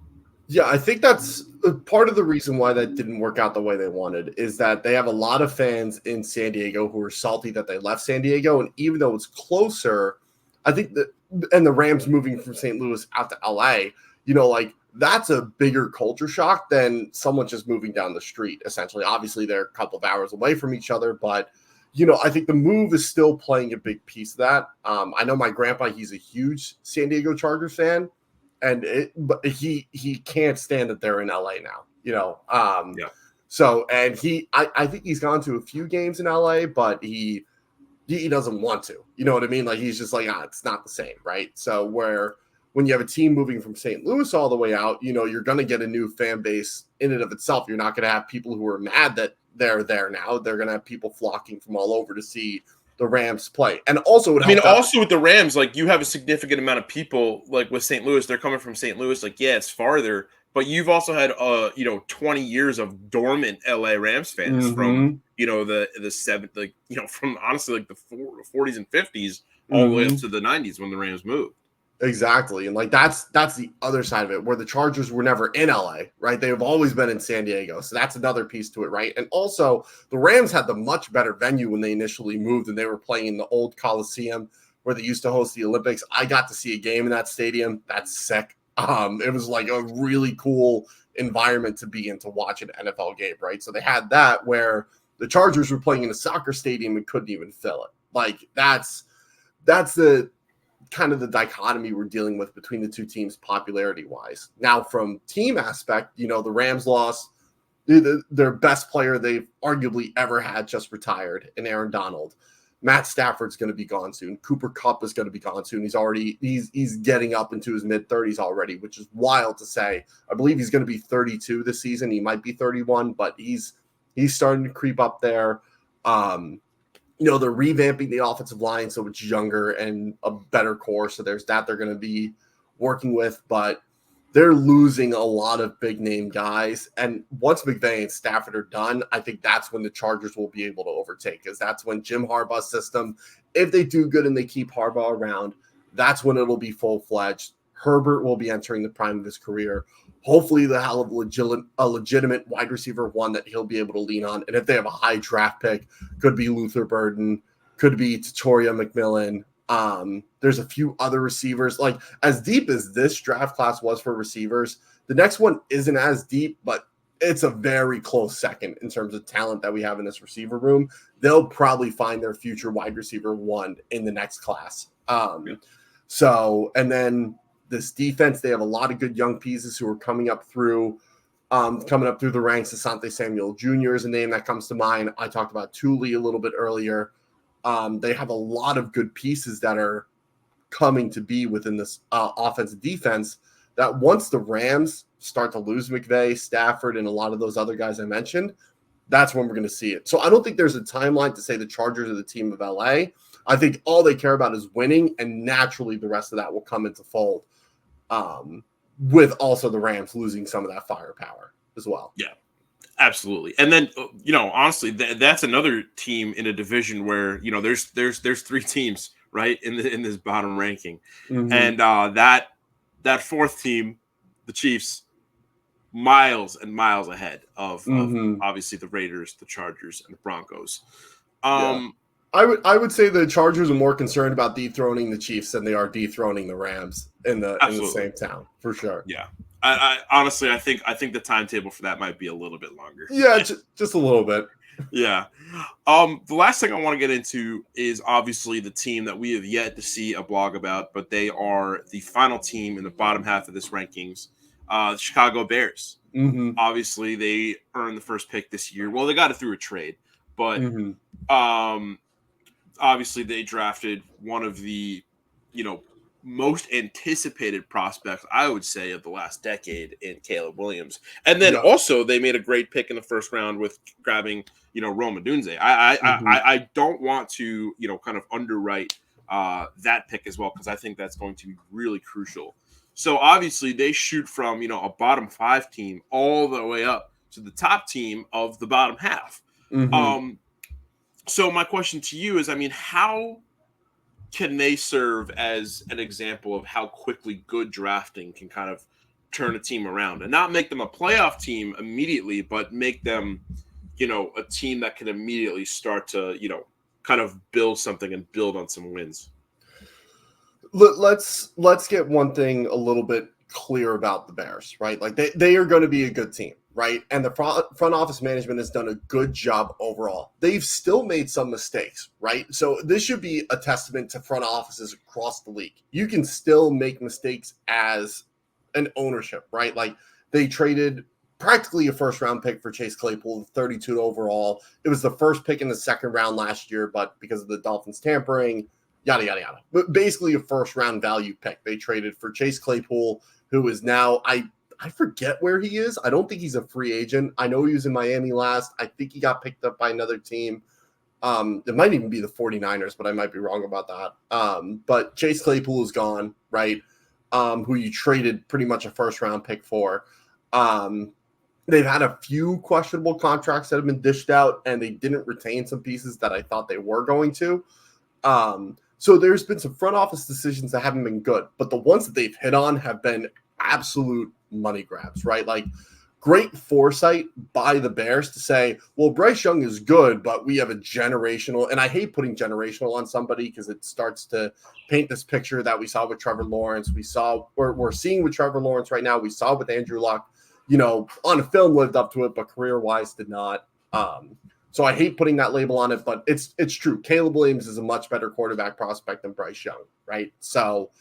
Yeah, I think that's part of the reason why that didn't work out the way they wanted, is that they have a lot of fans in San Diego who are salty that they left San Diego. And even though it's closer, I think that, and the Rams moving from St. Louis out to LA, like, that's a bigger culture shock than someone just moving down the street, essentially. Obviously, they're a couple of hours away from each other, but I think the move is still playing a big piece of that. I know my grandpa, he's a huge San Diego Chargers fan, but he can't stand that they're in LA now, Yeah. So, and I think he's gone to a few games in LA, but he doesn't want to, you know what I mean? Like, he's just like, it's not the same, right? So when you have a team moving from St. Louis all the way out, you're going to get a new fan base in and of itself. You're not going to have people who are mad that they're there now. They're going to have people flocking from all over to see the Rams play. And also, also with the Rams, like, you have a significant amount of people, like with St. Louis, they're coming from St. Louis. Like, yeah, it's farther, but you've also had 20 years of dormant LA Rams fans from the seventh, like, from honestly like the 40s and 50s all the way up to the 90s when the Rams moved. Exactly. And like, that's the other side of it, where the Chargers were never in LA, right? They've always been in San Diego. So that's another piece to it, right? And also, the Rams had the much better venue when they initially moved, and they were playing in the old Coliseum where they used to host the Olympics. I got to see a game in that stadium. That's sick. It was like a really cool environment to be in to watch an NFL game, right? So they had that, where the Chargers were playing in a soccer stadium and couldn't even fill it. Like, that's the kind of the dichotomy we're dealing with between the two teams popularity wise. Now, from team aspect, the Rams lost their best player they've arguably ever had, just retired, in Aaron Donald. Matt Stafford's going to be gone soon. Cooper Kupp is going to be gone soon. He's getting up into his mid-30s already, which is wild to say. I believe he's going to be 32 this season. He might be 31, but he's starting to creep up there. They're revamping the offensive line so it's younger and a better core. So there's that they're going to be working with, but they're losing a lot of big name guys. And once McVay and Stafford are done, I think that's when the Chargers will be able to overtake, because that's when Jim Harbaugh's system, if they do good and they keep Harbaugh around, that's when it'll be full-fledged. Herbert will be entering the prime of his career. Hopefully they'll have a legitimate wide receiver one that he'll be able to lean on. And if they have a high draft pick, could be Luther Burden, could be Tatoria McMillan. There's a few other receivers. Like, as deep as this draft class was for receivers, the next one isn't as deep, but it's a very close second in terms of talent that we have in this receiver room. They'll probably find their future wide receiver one in the next class. So, and then this defense, they have a lot of good young pieces who are coming up through the ranks. Asante Samuel Jr. is a name that comes to mind. I talked about Thule a little bit earlier. They have a lot of good pieces that are coming to be within this offense and defense, that once the Rams start to lose McVay, Stafford, and a lot of those other guys I mentioned, that's when we're going to see it. So I don't think there's a timeline to say the Chargers are the team of LA. I think all they care about is winning, and naturally the rest of that will come into fold, with also the Rams losing some of that firepower as well. Yeah, absolutely. And then, honestly, that's another team in a division where, there's 3 teams, right, in this bottom ranking. And that fourth team, the Chiefs, miles and miles ahead of Mm-hmm. obviously the Raiders, the Chargers, and the Broncos. Yeah. I would say the Chargers are more concerned about dethroning the Chiefs than they are dethroning the Rams in the Absolutely. same town, for sure. Yeah. I honestly, I think the timetable for that might be a little bit longer. Yeah, just a little bit. Yeah. The last thing I want to get into is obviously the team that we have yet to see a blog about, but they are the final team in the bottom half of this rankings, the Chicago Bears. Mm-hmm. Obviously, they earned the first pick this year. Well, they got it through a trade, but obviously they drafted one of the, most anticipated prospects, I would say, of the last decade in Caleb Williams. And then also they made a great pick in the first round with grabbing, Rome Odunze. I don't want to, kind of underwrite that pick as well, because I think that's going to be really crucial. So obviously they shoot from, a bottom 5 team all the way up to the top team of the bottom half. So my question to you is, how can they serve as an example of how quickly good drafting can kind of turn a team around, and not make them a playoff team immediately, but make them, a team that can immediately start to, kind of build something and build on some wins? Let's get one thing a little bit clear about the Bears, right? Like they are going to be a good team, right? And the front office management has done a good job overall. They've still made some mistakes, right? So this should be a testament to front offices across the league. You can still make mistakes as an ownership, right? Like they traded practically a first round pick for Chase Claypool, 32 overall. It was the first pick in the second round last year, but because of the Dolphins tampering, yada, yada, yada. But basically a first round value pick. They traded for Chase Claypool, who is now, I forget where he is. I don't think he's a free agent. I know he was in Miami last. I think he got picked up by another team. It might even be the 49ers, but I might be wrong about that. But Chase Claypool is gone, right? Who you traded pretty much a first round pick for. They've had a few questionable contracts that have been dished out, and they didn't retain some pieces that I thought they were going to. So there's been some front office decisions that haven't been good, but the ones that they've hit on have been absolute money grabs, right? Like great foresight by the Bears to say, well, Bryce Young is good, but we have a generational, and I hate putting generational on somebody because it starts to paint this picture that we saw with Trevor Lawrence. We're seeing with Trevor Lawrence right now. We saw with Andrew Luck, on a film lived up to it, but career-wise did not. So I hate putting that label on it, but it's true. Caleb Williams is a much better quarterback prospect than Bryce Young, right? So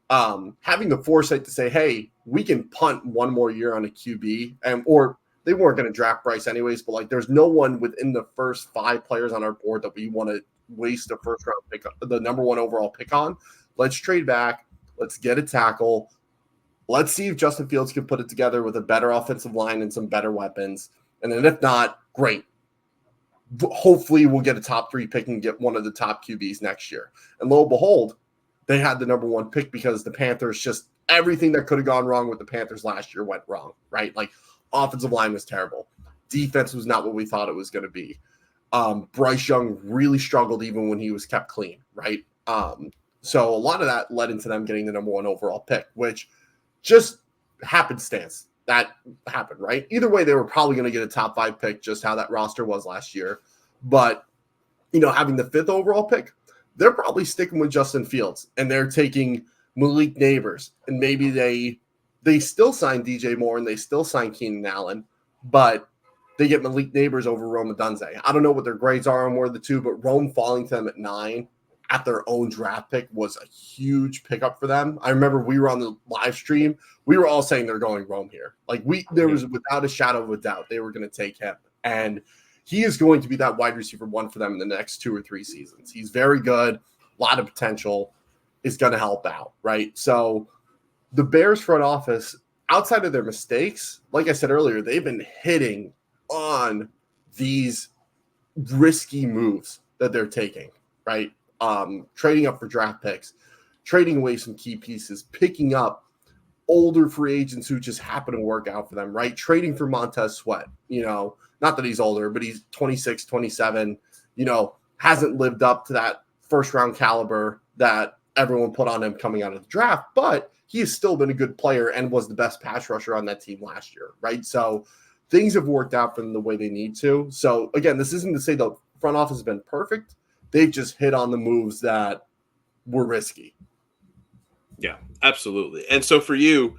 having the foresight to say, hey, we can punt one more year on a QB, or they weren't going to draft Bryce anyways, but like there's no one within the first 5 players on our board that we want to waste a first round pick, the number 1 overall pick on. Let's trade back. Let's get a tackle. Let's see if Justin Fields can put it together with a better offensive line and some better weapons. And then if not, great. Hopefully we'll get a top 3 pick and get one of the top QBs next year. And lo and behold, they had the number 1 pick because the Panthers, just everything that could have gone wrong with the Panthers last year went wrong, right? Like offensive line was terrible. Defense was not what we thought it was going to be. Bryce Young really struggled even when he was kept clean, right? So a lot of that led into them getting the number 1 overall pick, which just happenstance. That happened, right? Either way, they were probably going to get a top 5 pick, just how that roster was last year. But, having the 5th overall pick, they're probably sticking with Justin Fields, and they're taking Malik Neighbors, and maybe they still sign DJ Moore and they still sign Keenan Allen, but they get Malik Neighbors over Rome Odunze. I don't know what their grades are on one of the two, but Rome falling to them at 9 at their own draft pick was a huge pickup for them. I remember we were on the live stream. We were all saying they're going Rome here. Like there was without a shadow of a doubt, they were going to take him. And he is going to be that wide receiver 1 for them in the next 2 or 3 seasons. He's very good, a lot of potential, is going to help out, right? So the Bears front office, outside of their mistakes, like I said earlier, they've been hitting on these risky moves that they're taking, right? Trading up for draft picks, trading away some key pieces, picking up older free agents who just happen to work out for them, right? Trading for Montez Sweat, not that he's older, but he's 26, 27, hasn't lived up to that first round caliber that everyone put on him coming out of the draft, but he has still been a good player and was the best pass rusher on that team last year, right? So things have worked out for them the way they need to. So again, this isn't to say the front office has been perfect. They've just hit on the moves that were risky. Yeah, absolutely. And so for you,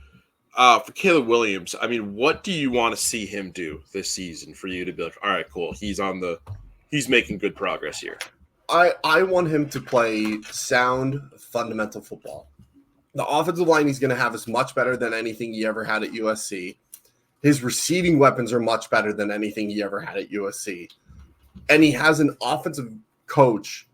for Caleb Williams, I mean, what do you want to see him do this season for you to be like, all right, cool, he's making good progress here? I want him to play sound, fundamental football. The offensive line he's going to have is much better than anything he ever had at USC. His receiving weapons are much better than anything he ever had at USC. And he has an offensive coach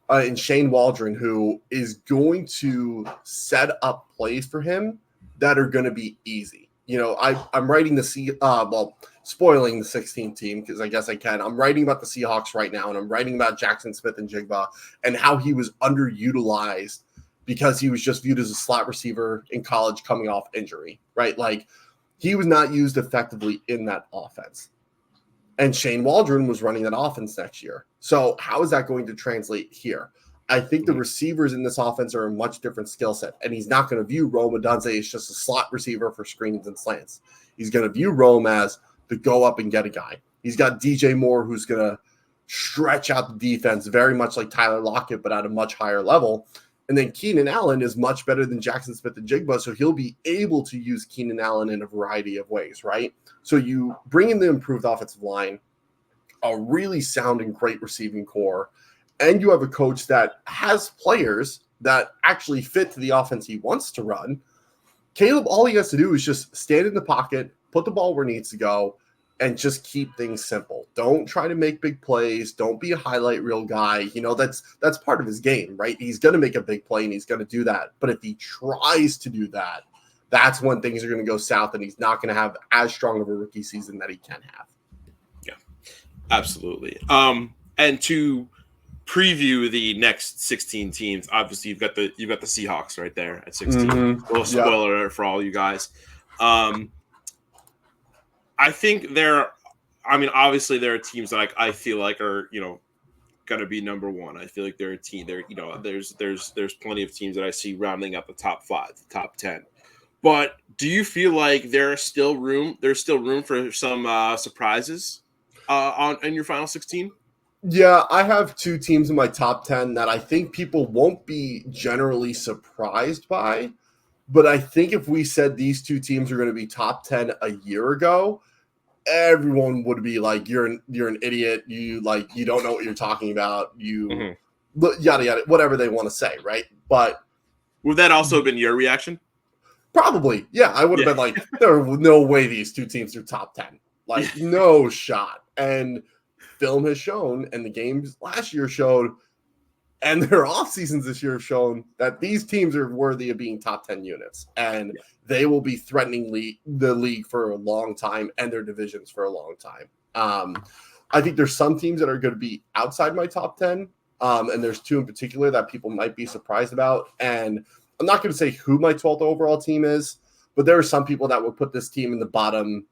in Shane Waldron who is going to set up plays for him that are going to be easy. You know, I'm writing spoiling the 16 team because I guess I can. I'm writing about the Seahawks right now, and I'm writing about Jackson Smith-Njigba and how he was underutilized because he was just viewed as a slot receiver in college coming off injury, right? Like, he was not used effectively in that offense. And Shane Waldron was running that offense next year. So how is that going to translate here? I think the receivers in this offense are a much different skill set, and he's not going to view Rome Odunze as just a slot receiver for screens and slants. He's going to view Rome as the go up and get a guy. He's got DJ Moore, who's going to stretch out the defense very much like Tyler Lockett, but at a much higher level. And then Keenan Allen is much better than Jackson Smith-Njigba, so he'll be able to use Keenan Allen in a variety of ways, right? So you bring in the improved offensive line, a really sound and great receiving core, and you have a coach that has players that actually fit to the offense he wants to run. Caleb, all he has to do is just stand in the pocket, put the ball where it needs to go, and just keep things simple. Don't try to make big plays. Don't be a highlight reel guy. You know, that's part of his game, right? He's going to make a big play, and he's going to do that. But if he tries to do that, that's when things are going to go south, and he's not going to have as strong of a rookie season that he can have. Yeah, absolutely. And to preview the next 16 teams, obviously you've got the Seahawks right there at 16. Mm-hmm. Little spoiler alert for all you guys. I think obviously there are teams that I feel like are, you know, going to be number one. I feel like they're a team there, you know, there's plenty of teams that I see rounding up the top 5, the top 10. But do you feel like there's still room for some surprises in your final 16? Yeah, I have 2 teams in my top 10 that I think people won't be generally surprised by. But I think if we said these 2 teams are going to be top 10 a year ago, everyone would be like, you're an idiot. You don't know what you're talking about. You yada, yada, whatever they want to say. Right. But would that also have been your reaction? Probably. Yeah. I would have been like, there are no way these 2 teams are top 10. Like, no shot. And film has shown, and the games last year showed, and their off seasons this year have shown that these teams are worthy of being top 10 units, and they will be threatening the league for a long time and their divisions for a long time. I think there's some teams that are going to be outside my top 10. And there's 2 in particular that people might be surprised about. And I'm not going to say who my 12th overall team is, but there are some people that would put this team in the bottom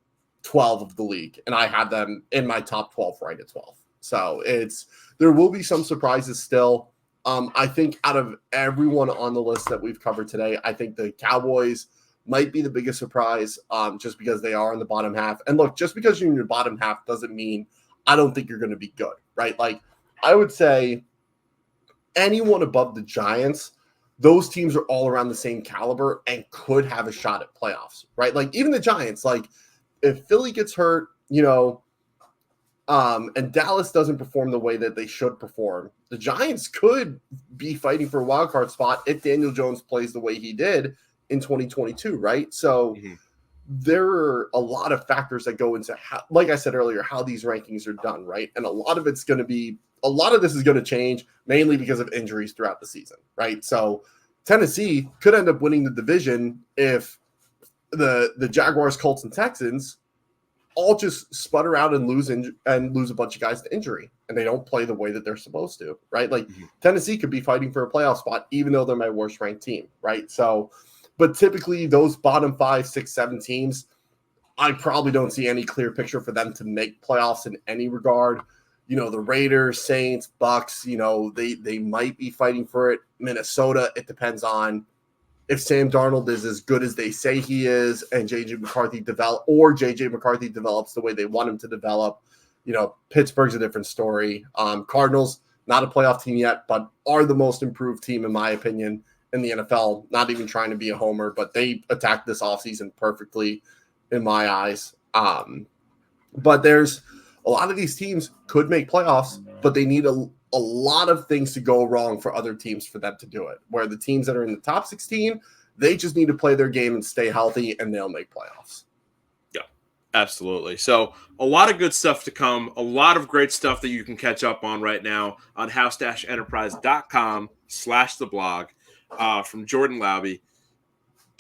12 of the league, and I had them in my top 12 right at 12. So there will be some surprises still. I think out of everyone on the list that we've covered today, I think the Cowboys might be the biggest surprise, just because they are in the bottom half. And look, just because you're in your bottom half doesn't mean I don't think you're going to be good, right? Like, I would say anyone above the Giants, those teams are all around the same caliber and could have a shot at playoffs, right? Like, even the Giants, like, if Philly gets hurt, you know, and Dallas doesn't perform the way that they should perform, the Giants could be fighting for a wild card spot if Daniel Jones plays the way he did in 2022, right? So there are a lot of factors that go into how, like I said earlier, how these rankings are done, right? And a lot of this is going to change mainly because of injuries throughout the season, right? So Tennessee could end up winning the division if the Jaguars, Colts, and Texans all just sputter out and lose a bunch of guys to injury, and they don't play the way that they're supposed to, right? Like, Tennessee could be fighting for a playoff spot, even though they're my worst ranked team, right? So, but typically those bottom 5, 6, 7 teams, I probably don't see any clear picture for them to make playoffs in any regard. You know, the Raiders, Saints, Bucks, you know, they might be fighting for it. Minnesota, it depends on if Sam Darnold is as good as they say he is, and JJ McCarthy develops the way they want him to develop, Pittsburgh's a different story. Cardinals, not a playoff team yet, but are the most improved team, in my opinion, in the NFL. Not even trying to be a homer, but they attacked this offseason perfectly in my eyes. But there's a lot of these teams could make playoffs, but they need a lot of things to go wrong for other teams for them to do it. Where the teams that are in the top 16, they just need to play their game and stay healthy, and they'll make playoffs. Yeah, absolutely. So a lot of good stuff to come, a lot of great stuff that you can catch up on right now on house-enterprise.com/the-blog from Jordan Laube.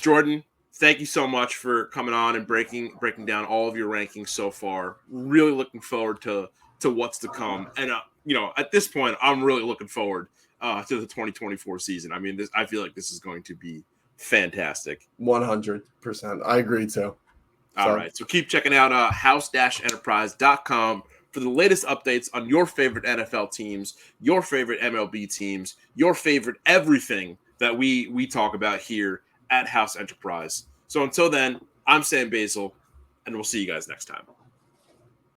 Jordan, thank you so much for coming on and breaking down all of your rankings so far. Really looking forward to what's to come. And, at this point, I'm really looking forward to the 2024 season. I mean, I feel like this is going to be fantastic. 100%. I agree, too. All right. So keep checking out house-enterprise.com for the latest updates on your favorite NFL teams, your favorite MLB teams, your favorite everything that we talk about here at House Enterprise. So until then, I'm Sam Basel, and we'll see you guys next time.